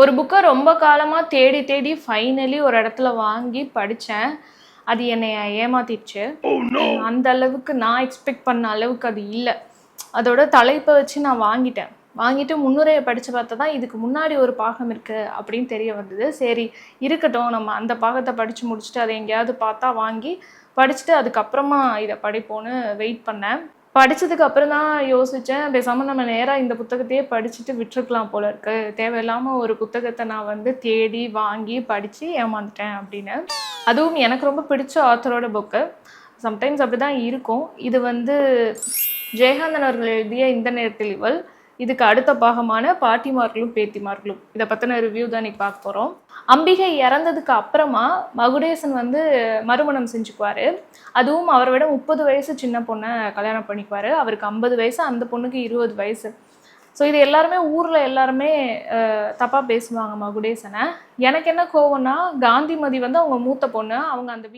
ஒரு புக்கை ரொம்ப காலமாக தேடி தேடி ஃபைனலி ஒரு இடத்துல வாங்கி படித்தேன். அது என்னை ஏமாத்திடுச்சு. அந்த அளவுக்கு நான் எக்ஸ்பெக்ட் பண்ண அளவுக்கு அது இல்லை. அதோட தலைப்பை வச்சு நான் வாங்கிட்டு முன்னுரையை படித்து பார்த்தா தான் இதுக்கு முன்னாடி ஒரு பாகம் இருக்குது அப்படின்னு தெரிய வந்தது. சரி இருக்கட்டும், நம்ம அந்த பாகத்தை படித்து முடிச்சுட்டு அதை எங்கேயாவது பார்த்தா வாங்கி படிச்சுட்டு அதுக்கப்புறமா இதை படிப்போன்னு வெயிட் பண்ணேன். படித்ததுக்கு அப்புறம் தான் யோசித்தேன், பேசாமல் நம்ம நேராக இந்த புத்தகத்தையே படிச்சுட்டு விட்டுருக்கலாம் போல இருக்கு. தேவையில்லாமல் ஒரு புத்தகத்தை நான் தேடி வாங்கி படித்து ஏமாந்துட்டேன் அப்படின்னு. அதுவும் எனக்கு ரொம்ப பிடிச்ச ஆத்தரோட புக்கு. சம்டைம்ஸ் அப்படி தான் இருக்கும். இது ஜெயகாந்தன் அவர்கள் எழுதிய இந்த நேரத்தில் இவள். இதுக்கு அடுத்த பாகமான பாட்டிமார்களும் பேத்திமார்களும். இதை பற்றின ரிவ்யூ தான் இன்னைக்கு பார்க்க போகிறோம். அம்பிகை இறந்ததுக்கு அப்புறமா மகுடேசன் மறுமணம் செஞ்சுக்குவார். அதுவும் அவரை விட 30 வயசு சின்ன பொண்ணை கல்யாணம் பண்ணிக்குவார். அவருக்கு 50 வயசு, அந்த பொண்ணுக்கு 20 வயசு. ஸோ இது எல்லாருமே ஊரில் எல்லாருமே தப்பாக பேசுவாங்க மகுடேசனை. எனக்கு என்ன கோவம்னா, காந்திமதி அவங்க மூத்த பொண்ணு. அவங்க அந்த